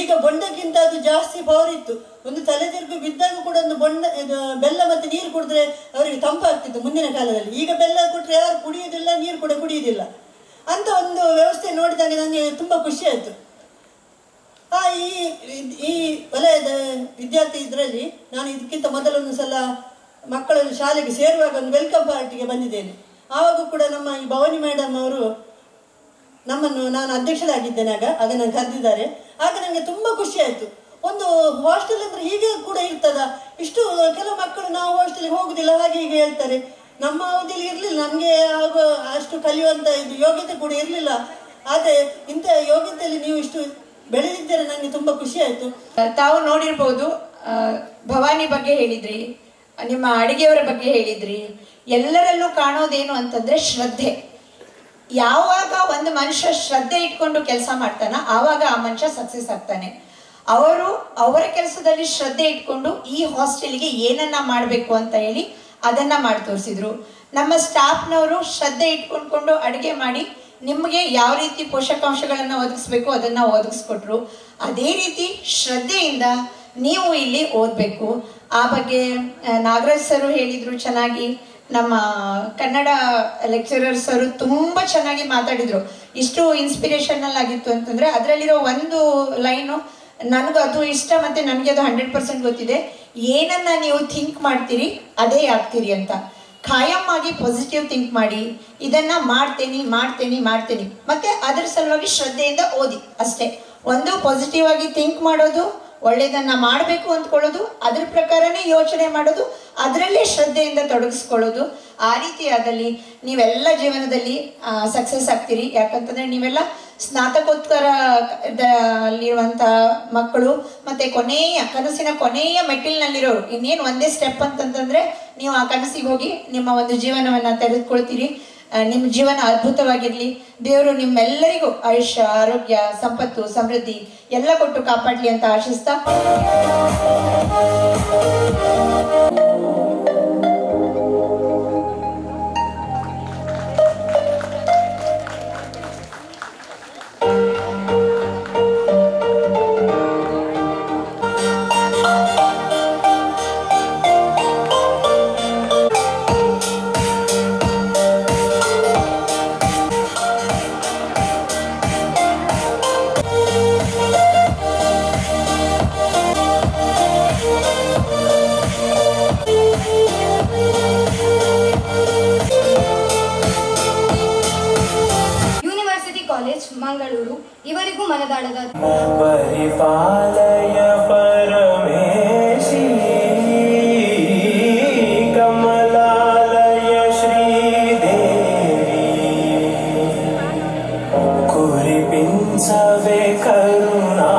[SPEAKER 11] ಈಗ ಬೊಂಡಕ್ಕಿಂತ ಅದು ಜಾಸ್ತಿ ಪವರ್ ಇತ್ತು. ಒಂದು ತಲೆತಿರುಗು ಬಿದ್ದಾಗ ಕೂಡ ಒಂದು ಬೆಲ್ಲ ಮತ್ತು ನೀರು ಕುಡಿದ್ರೆ ಅವರಿಗೆ ತಂಪಾಗ್ತಿತ್ತು ಮುಂದಿನ ಕಾಲದಲ್ಲಿ. ಈಗ ಬೆಲ್ಲ ಕೊಟ್ಟರೆ ಯಾರು ಕುಡಿಯೋದಿಲ್ಲ, ನೀರು ಕೂಡ ಕುಡಿಯೋದಿಲ್ಲ ಅಂತ ಒಂದು ವ್ಯವಸ್ಥೆ ನೋಡಿದಾಗ ನನಗೆ ತುಂಬ ಖುಷಿ ಆಯಿತು. ಈ ವಲಯದ ವಿದ್ಯಾರ್ಥಿ ಇದರಲ್ಲಿ ನಾನು ಇದಕ್ಕಿಂತ ಮೊದಲೊಂದು ಸಲ ಮಕ್ಕಳನ್ನು ಶಾಲೆಗೆ ಸೇರುವಾಗ ಒಂದು ವೆಲ್ಕಮ್ ಪಾರ್ಟಿಗೆ ಬಂದಿದ್ದೇನೆ. ಆವಾಗ ಕೂಡ ನಮ್ಮ ಈ ಭವಾನಿ ಮೇಡಮ್ ಅವರು ನಮ್ಮನ್ನು, ನಾನು ಅಧ್ಯಕ್ಷರಾಗಿದ್ದೇನೆ ಆಗ ನಾನು ಕರೆದಿದ್ದಾರೆ. ಆಗ ನನಗೆ ತುಂಬ ಖುಷಿ ಆಯಿತು. ಒಂದು ಹಾಸ್ಟೆಲ್ ಅಂದರೆ ಹೀಗೆ ಕೂಡ ಇರ್ತದ, ಇಷ್ಟು ಕೆಲವು ಮಕ್ಕಳು ನಾವು ಹಾಸ್ಟೆಲ್ಗೆ ಹೋಗುದಿಲ್ಲ ಹಾಗೆ ಹೀಗೆ ಹೇಳ್ತಾರೆ. ನಮ್ಮ ಅವಧಿಯಲ್ಲಿ ಇರಲಿಲ್ಲ, ನಮಗೆ ಆಗ ಅಷ್ಟು ಕಲಿಯುವಂಥ ಇದು ಯೋಗ್ಯತೆ ಕೂಡ ಇರಲಿಲ್ಲ. ಆದರೆ ಇಂಥ ಯೋಗ್ಯತೆಯಲ್ಲಿ ನೀವು ಇಷ್ಟು ಬೆಳೆದಿದ್ದೀರ, ನನಗೆ ತುಂಬ ಖುಷಿ ಆಯಿತು.
[SPEAKER 12] ತಾವು ನೋಡಿರ್ಬೋದು, ಭವಾನಿ ಬಗ್ಗೆ ಹೇಳಿದ್ರಿ, ನಿಮ್ಮ ಅಡಿಗೆಯವರ ಬಗ್ಗೆ ಹೇಳಿದ್ರಿ. ಎಲ್ಲರಲ್ಲೂ ಕಾಣೋದೇನು ಅಂತಂದ್ರೆ ಶ್ರದ್ಧೆ. ಯಾವಾಗ ಒಂದು ಮನುಷ್ಯ ಶ್ರದ್ಧೆ ಇಟ್ಕೊಂಡು ಕೆಲಸ ಮಾಡ್ತಾನ ಆವಾಗ ಆ ಮನುಷ್ಯ ಸಕ್ಸಸ್ ಆಗ್ತಾನೆ. ಅವರ ಕೆಲಸದಲ್ಲಿ ಶ್ರದ್ಧೆ ಇಟ್ಕೊಂಡು ಈ ಹಾಸ್ಟೆಲ್ಗೆ ಏನನ್ನ ಮಾಡಬೇಕು ಅಂತ ಹೇಳಿ ಅದನ್ನ ಮಾಡಿ ತೋರಿಸಿದ್ರು. ನಮ್ಮ ಸ್ಟಾಫ್ನವರು ಶ್ರದ್ಧೆ ಇಟ್ಕೊಂಡ್ಕೊಂಡು ಅಡುಗೆ ಮಾಡಿ ನಿಮಗೆ ಯಾವ ರೀತಿ ಪೋಷಕಾಂಶಗಳನ್ನು ಒದಗಿಸ್ಬೇಕು ಅದನ್ನ ಒದಗಿಸ್ಕೊಟ್ರು. ಅದೇ ರೀತಿ ಶ್ರದ್ಧೆಯಿಂದ ನೀವು ಇಲ್ಲಿ ಓದಬೇಕು. ಆ ಬಗ್ಗೆ ನಾಗರಾಜ್ ಸರು ಹೇಳಿದ್ರು ಚೆನ್ನಾಗಿ. ನಮ್ಮ ಕನ್ನಡ ಲೆಕ್ಚರರ್ಸ್ ಅವರು ತುಂಬ ಚೆನ್ನಾಗಿ ಮಾತಾಡಿದ್ರು. ಇಷ್ಟು ಇನ್ಸ್ಪಿರೇಷನಲ್ ಆಗಿತ್ತು ಅಂತಂದರೆ ಅದರಲ್ಲಿರೋ ಒಂದು ಲೈನು ನನಗೂ ಅದು ಇಷ್ಟ, ಮತ್ತು ನನಗೆ ಅದು 100% ಗೊತ್ತಿದೆ. ಏನನ್ನ ನೀವು ಥಿಂಕ್ ಮಾಡ್ತೀರಿ ಅದೇ ಆಗ್ತೀರಿ ಅಂತ. ಖಾಯಂ ಆಗಿ ಪಾಸಿಟಿವ್ ಥಿಂಕ್ ಮಾಡಿ, ಇದನ್ನು ಮಾಡ್ತೇನೆ ಮತ್ತು ಅದರ ಸಲುವಾಗಿ ಶ್ರದ್ಧೆಯಿಂದ ಓದಿ ಅಷ್ಟೇ. ಒಂದು ಪಾಸಿಟಿವ್ ಆಗಿ ಥಿಂಕ್ ಮಾಡೋದು, ಒಳ್ಳೆಯದನ್ನು ಮಾಡಬೇಕು ಅಂದ್ಕೊಳ್ಳೋದು, ಅದ್ರ ಪ್ರಕಾರನೇ ಯೋಚನೆ ಮಾಡೋದು, ಅದರಲ್ಲೇ ಶ್ರದ್ಧೆಯಿಂದ ತೊಡಗಿಸ್ಕೊಳ್ಳೋದು. ಆ ರೀತಿಯಾದಲ್ಲಿ ನೀವೆಲ್ಲ ಜೀವನದಲ್ಲಿ ಸಕ್ಸಸ್ ಆಗ್ತೀರಿ. ಯಾಕಂತಂದರೆ ನೀವೆಲ್ಲ ಸ್ನಾತಕೋತ್ತರದಲ್ಲಿರುವಂಥ ಮಕ್ಕಳು, ಮತ್ತು ಕನಸಿನ ಕೊನೆಯ ಮೆಟ್ಟಿಲಿನಲ್ಲಿರೋರು. ಇನ್ನೇನು ಒಂದೇ ಸ್ಟೆಪ್ ಅಂತಂತಂದರೆ ನೀವು ಆ ಕನಸಿಗೆ ಹೋಗಿ ನಿಮ್ಮ ಒಂದು ಜೀವನವನ್ನು ತೆರೆದುಕೊಳ್ತೀರಿ. ನಿಮ್ಮ ಜೀವನ ಅದ್ಭುತವಾಗಿರಲಿ. ದೇವರು ನಿಮ್ಮೆಲ್ಲರಿಗೂ ಆಯುಷ್ಯ, ಆರೋಗ್ಯ, ಸಂಪತ್ತು, ಸಮೃದ್ಧಿ ಎಲ್ಲ ಕೊಟ್ಟು ಕಾಪಾಡಲಿ ಅಂತ ಆಶಿಸ್ತಾ
[SPEAKER 9] ಮಂಗಳೂರು ಇವರಿಗೂ ಮನದಾಳದ
[SPEAKER 13] ಪರಿಪಾಲಯ ಪರಮೇಶಿ ಕಮಲಾಲಯ ಶ್ರೀದೇವಿ ಕುರಿಪಿಂಚವೇ ಕರುಣಾಂಬುರಾಸಿ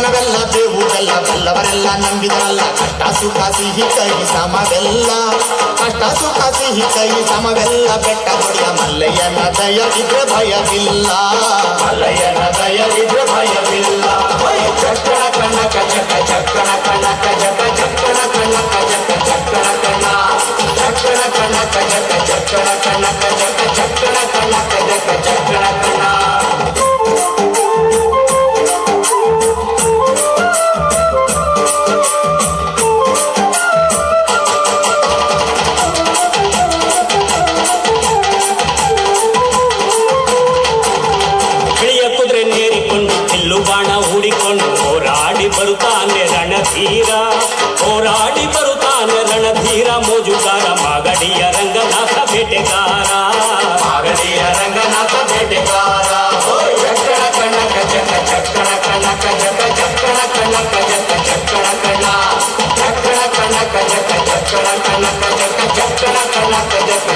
[SPEAKER 14] ಜೀವನವೆಲ್ಲ ಬೇವು ಬೆಲ್ಲ ಬಲ್ಲವರೆಲ್ಲ ನಂಬಿದರಲ್ಲ ಕಷ್ಟ ಸುಖ ಸಿಹಿ ಕೈ ಸಮವೆಲ್ಲ ಕಷ್ಟ ಸುಖ ಸಿಹಿ ಕೈ ಸಮವೆಲ್ಲ ಬೆಟ್ಟ ಹೊಡೆಯ ಮಲ್ಲಯ್ಯನ ದಯವಿದ್ರೆ ಭಯವಿಲ್ಲ ಮಲ್ಲಯ್ಯನ ದಯವಿದ್ರೆ ಭಯವಿಲ್ಲ ಚಕ್ಕಣ ಕಣ್ಣಕ ಚಕ್ಕ ಚಕ್ಕಣ ಕಣ್ಣಕ ಜಕ ಚಕ್ಕಣ ಕಣ್ಣಕ ಜಕ ಚಕ್ಕಣ ಕಣ್ಣ ಚಕ್ಕಣ ಕಣ್ಣಕ ಜಕ ಚಕ್ಕಣ ಕಣ್ಣಕ ಜಕ ಚಕ್ಕಣ ಕಣ್ಣಕ ಜಕ ಚಕ್ಕಣ ಕಣ್ಣ.
[SPEAKER 13] ಹೋರಾಡಿ ಬರುತ್ತಾನೆ ರಣಧೀರ ಹೋರಾಡಿ ಬರುತ್ತಾನೆ ರಣಧೀರ ಮೋಜುಗಾರ ಮಾಗಡಿಯ ರಂಗನಾಥ ಬೇಟೆಗಾರ
[SPEAKER 14] ಮಾಗಡಿಯ ರಂಗನಾಥ ಬೇಟೆಗಾರ ಚಕ್ಕಣ ಕಣ್ಣಕ ಜಕ ಚಕ್ಕಣ ಕಣ್ಣಕ ಜಕ ಚಕ್ಕಣ ಕಣ್ಣಕ ಜಕ ಚಕ್ಕಣ ಕಣ್ಣ ಚಕ್ಕಣ ಕಣ್ಣಕ ಜಕ ಚಕ್ಕಣ ಕಣ್ಣಕ ಜಕ ಚಕ್ಕಣ ಕಣ್ಣಕ ಜಕ